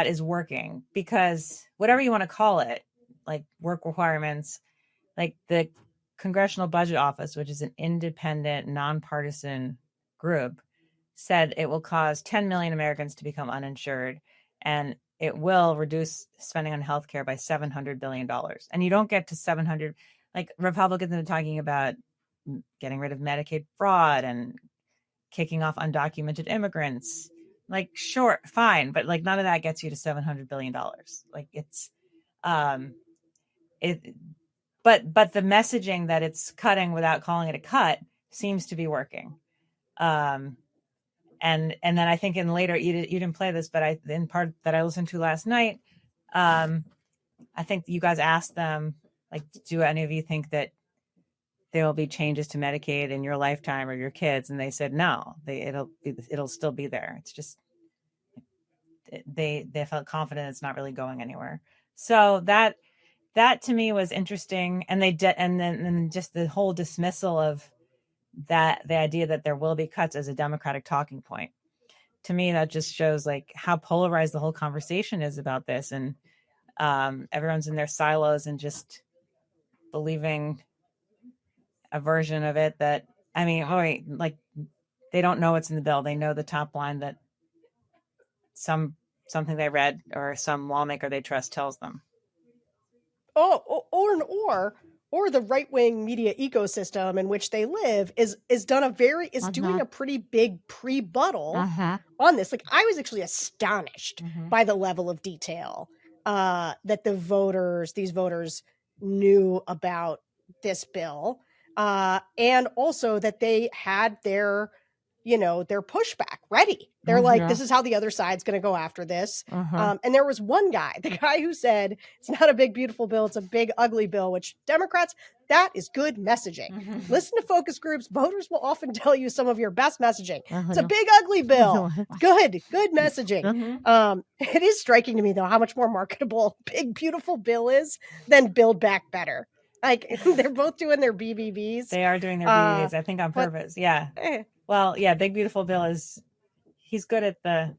is working, because whatever you want to call it, like work requirements, like the Congressional Budget Office, which is an independent, nonpartisan group, said it will cause 10 million Americans to become uninsured, and it will reduce spending on healthcare by $700 billion. And you don't get to 700, like Republicans have been talking about getting rid of Medicaid fraud and kicking off undocumented immigrants. Like, sure, fine, but like none of that gets you to $700 billion. Like it's, but the messaging that it's cutting without calling it a cut seems to be working. And then I think in later, you didn't play this, but in part that I listened to last night, I think you guys asked them, like, do any of you think that there will be changes to Medicaid in your lifetime or your kids? And they said, no, it'll still be there. It's just, they felt confident it's not really going anywhere. So that to me was interesting. And and just the whole dismissal of that, the idea that there will be cuts as a Democratic talking point. To me, that just shows like how polarized the whole conversation is about this. And everyone's in their silos and just believing a version of it that, I mean, like they don't know what's in the bill. They know the top line that something they read or some lawmaker they trust tells them. Or the right-wing media ecosystem in which they live is doing a pretty big pre-buttal on this. Like, I was actually astonished by the level of detail that these voters knew about this bill, and also that they had their pushback ready. They're like, this is how the other side's going to go after this. And there was one guy, the guy who said, it's not a big, beautiful bill. It's a big, ugly bill, which Democrats, that is good messaging. Listen to focus groups. Voters will often tell you some of your best messaging. It's a big, ugly bill. Good messaging. It is striking to me, though, how much more marketable big, beautiful bill is than Build Back Better. Like, they're both doing their BBBs. They are doing their BBBs, I think, on purpose. Yeah. Well, yeah, Big Beautiful Bill he's good at the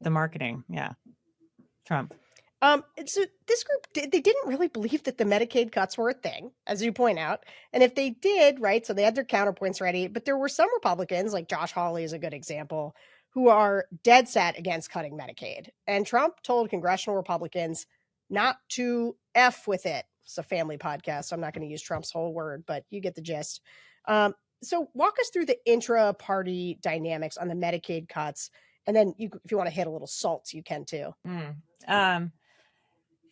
marketing. Yeah. Trump. So this group, they didn't really believe that the Medicaid cuts were a thing, as you point out. And if they did, right, so they had their counterpoints ready, but there were some Republicans, like Josh Hawley is a good example, who are dead set against cutting Medicaid. And Trump told congressional Republicans not to F with it. It's a family podcast, so I'm not going to use Trump's whole word, but you get the gist. So walk us through the intra-party dynamics on the Medicaid cuts. And then if you want to hit a little SALT, you can too.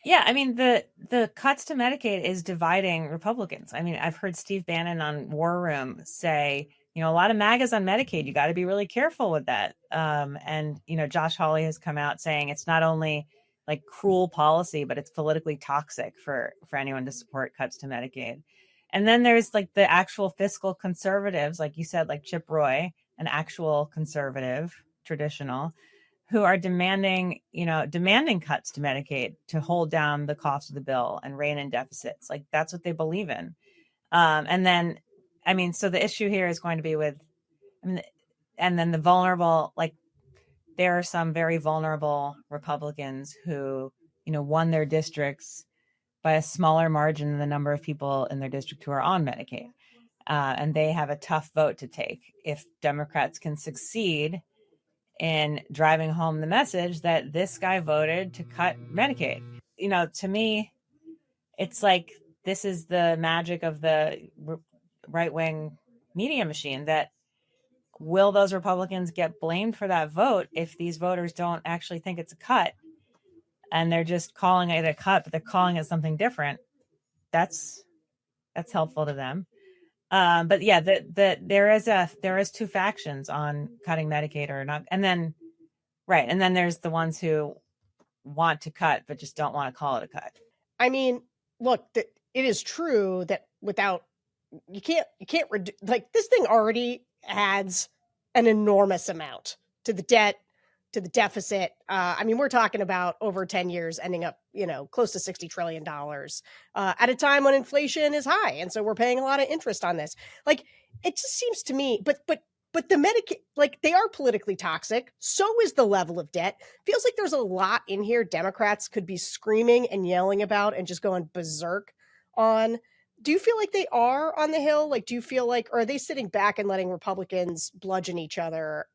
Yeah, I mean, the cuts to Medicaid is dividing Republicans. I mean, I've heard Steve Bannon on War Room say, a lot of MAGAs on Medicaid, you got to be really careful with that. And, Josh Hawley has come out saying it's not only like cruel policy, but it's politically toxic for anyone to support cuts to Medicaid. And then there's like the actual fiscal conservatives, like you said, like Chip Roy, an actual conservative, traditional, who are demanding cuts to Medicaid to hold down the cost of the bill and rein in deficits. Like that's what they believe in. And then, I mean, so the issue here is going to be and then the vulnerable, like there are some very vulnerable Republicans who, won their districts by a smaller margin than the number of people in their district who are on Medicaid. And they have a tough vote to take if Democrats can succeed in driving home the message that this guy voted to cut Medicaid. To me, it's like this is the magic of the right-wing media machine, that will those Republicans get blamed for that vote if these voters don't actually think it's a cut and they're just calling it a cut, but they're calling it something different? That's helpful to them. But yeah, there is two factions on cutting Medicaid or not. And then there's the ones who want to cut, but just don't want to call it a cut. I mean, look, it is true that you can't like this thing already adds an enormous amount to the debt, to the deficit. I mean, we're talking about over 10 years ending up, close to $60 trillion at a time when inflation is high. And so we're paying a lot of interest on this. Like, it just seems to me, but the Medicaid, like, they are politically toxic. So is the level of debt. Feels like there's a lot in here Democrats could be screaming and yelling about and just going berserk on. Do you feel like they are on the Hill? Like, do you feel like, or are they sitting back and letting Republicans bludgeon each other,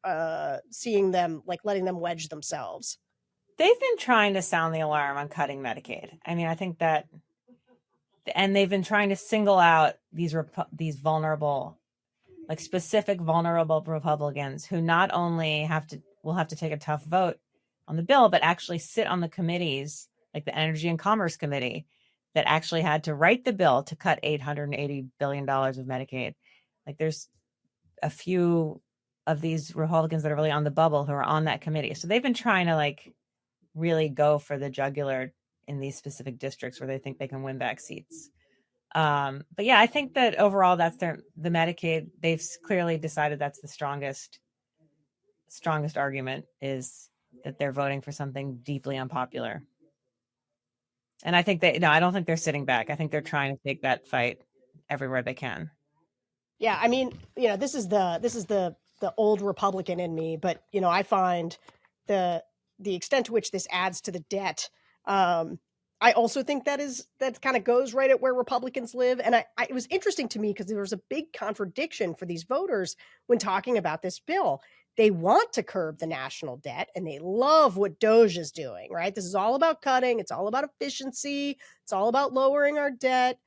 seeing them, like letting them wedge themselves? They've been trying to sound the alarm on cutting Medicaid. I mean, I think that, and they've been trying to single out these vulnerable, like specific vulnerable Republicans who not only will have to take a tough vote on the bill, but actually sit on the committees, like the Energy and Commerce Committee, that actually had to write the bill to cut $880 billion of Medicaid. Like there's a few of these Republicans that are really on the bubble who are on that committee. So they've been trying to like really go for the jugular in these specific districts where they think they can win back seats. But yeah, I think that overall that's the Medicaid. They've clearly decided that's the strongest argument is that they're voting for something deeply unpopular. And I think I don't think they're sitting back. I think they're trying to take that fight everywhere they can. Yeah. I mean, this is the old Republican in me, but I find the extent to which this adds to the debt, I also think that kind of goes right at where Republicans live. And it was interesting to me because there was a big contradiction for these voters when talking about this bill. They want to curb the national debt and they love what DOJ is doing, right? This is all about cutting. It's all about efficiency. It's all about lowering our debt.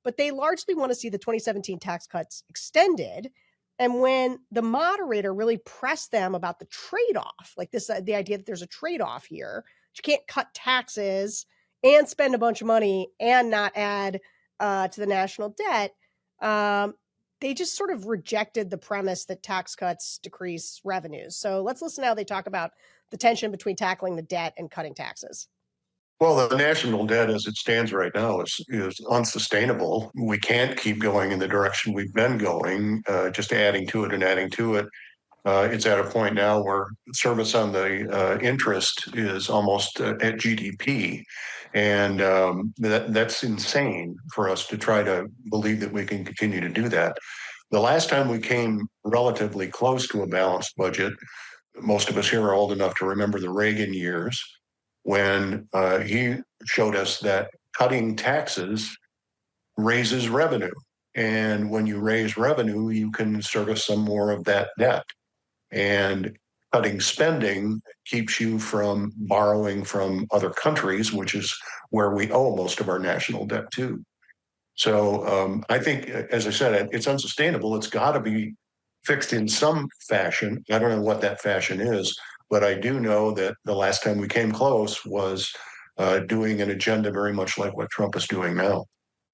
But they largely want to see the 2017 tax cuts extended. And when the moderator really pressed them about the trade-off, like the idea that there's a trade-off here, you can't cut taxes and spend a bunch of money and not add to the national debt, they just sort of rejected the premise that tax cuts decrease revenues. So let's listen to how they talk about the tension between tackling the debt and cutting taxes. Well, the national debt as it stands right now is unsustainable. We can't keep going in the direction we've been going, just adding to it and adding to it. It's at a point now where service on the interest is almost at GDP. And that's insane for us to try to believe that we can continue to do that. The last time we came relatively close to a balanced budget, most of us here are old enough to remember the Reagan years, when he showed us that cutting taxes raises revenue. And when you raise revenue, you can service some more of that debt. And cutting spending keeps you from borrowing from other countries, which is where we owe most of our national debt to. So I think, as I said, it's unsustainable. It's got to be fixed in some fashion. I don't know what that fashion is, but I do know that the last time we came close was doing an agenda very much like what Trump is doing now.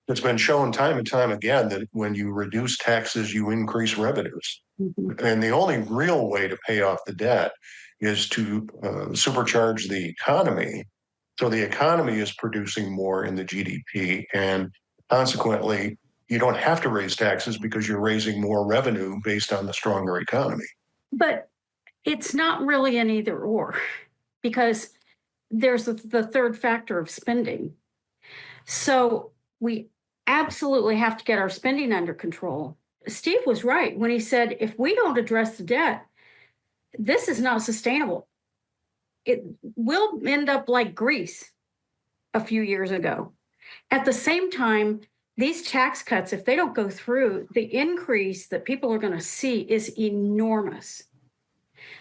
It's been shown time and time again that when you reduce taxes, you increase revenues. Mm-hmm. And the only real way to pay off the debt is to supercharge the economy. So the economy is producing more in the GDP. And consequently, you don't have to raise taxes because you're raising more revenue based on the stronger economy. But it's not really an either or, because there's the third factor of spending. So we absolutely have to get our spending under control. Steve was right when he said, if we don't address the debt, this is not sustainable. It will end up like Greece a few years ago. At the same time, these tax cuts, if they don't go through, the increase that people are going to see is enormous.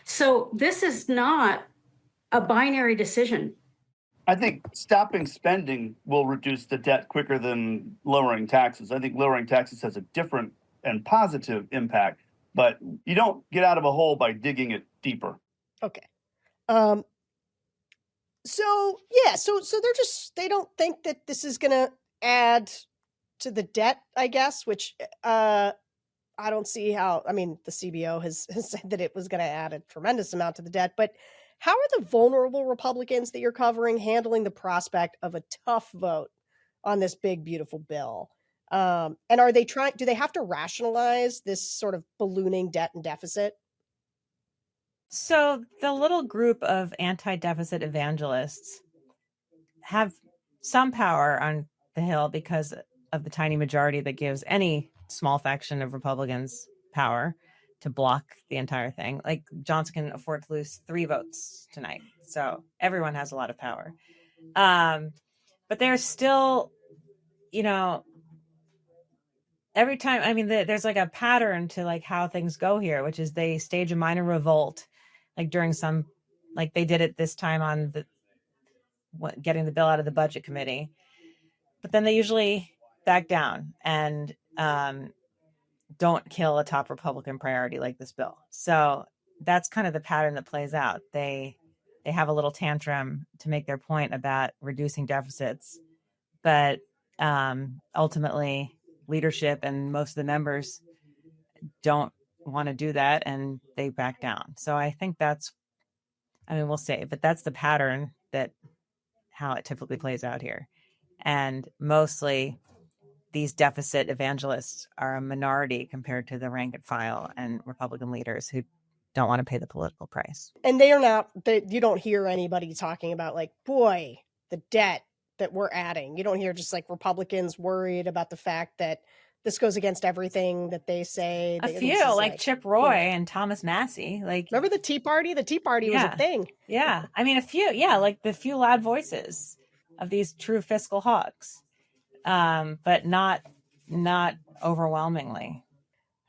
So this is not a binary decision. I think stopping spending will reduce the debt quicker than lowering taxes. I think lowering taxes has a different and positive impact, but you don't get out of a hole by digging it deeper. Okay. So they don't think that this is going to add to the debt, I guess, which I don't see how. I mean, the CBO has said that it was going to add a tremendous amount to the debt, but how are the vulnerable Republicans that you're covering handling the prospect of a tough vote on this big, beautiful bill? And are they do they have to rationalize this sort of ballooning debt and deficit? So the little group of anti-deficit evangelists have some power on the Hill because of the tiny majority that gives any small faction of Republicans power to block the entire thing. Like Johnson can afford to lose 3 votes tonight. So everyone has a lot of power. But there's still, every time, I mean, there's like a pattern to like how things go here, which is they stage a minor revolt, like during some, like they did it this time on getting the bill out of the budget committee, but then they usually back down and don't kill a top Republican priority like this bill. So that's kind of the pattern that plays out. They have a little tantrum to make their point about reducing deficits, but ultimately leadership and most of the members don't want to do that and they back down. So I think we'll see, but that's the pattern that how it typically plays out here. And mostly these deficit evangelists are a minority compared to the rank and file and Republican leaders who don't want to pay the political price. And they are not, you don't hear anybody talking about like, boy, the debt that we're adding. You don't hear just like Republicans worried about the fact that this goes against everything that they say. A few, like Chip Roy and Thomas Massey. Like, remember the Tea Party? The Tea Party was a thing. Yeah. I mean, a few, like the few loud voices of these true fiscal hawks. But not overwhelmingly.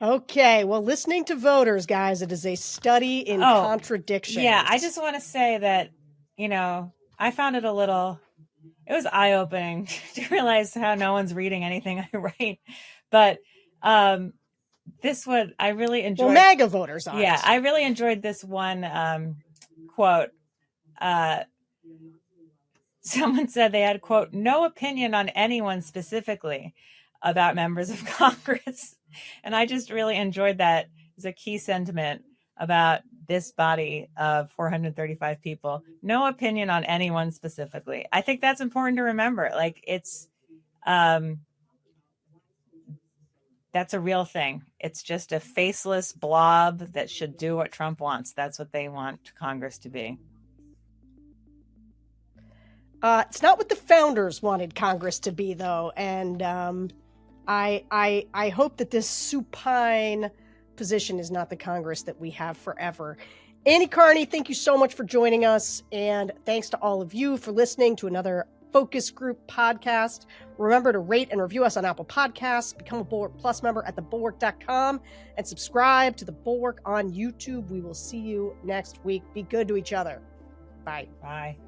Okay, well, listening to voters, guys, it is a study in contradictions. Yeah, I just want to say that, I found it was eye-opening to realize how no one's reading anything I write. But this one, I really enjoyed. Well, MAGA voters are. Yeah, I really enjoyed this one quote. Someone said they had, quote, no opinion on anyone specifically about members of Congress. And I just really enjoyed that as a key sentiment about this body of 435 people. No opinion on anyone specifically. I think that's important to remember. Like it's, that's a real thing. It's just a faceless blob that should do what Trump wants. That's what they want Congress to be. It's not what the founders wanted Congress to be, though, and I hope that this supine position is not the Congress that we have forever. Annie Karni, thank you so much for joining us, and thanks to all of you for listening to another Focus Group podcast. Remember to rate and review us on Apple Podcasts, become a Bulwark Plus member at thebulwark.com, and subscribe to The Bulwark on YouTube. We will see you next week. Be good to each other. Bye. Bye.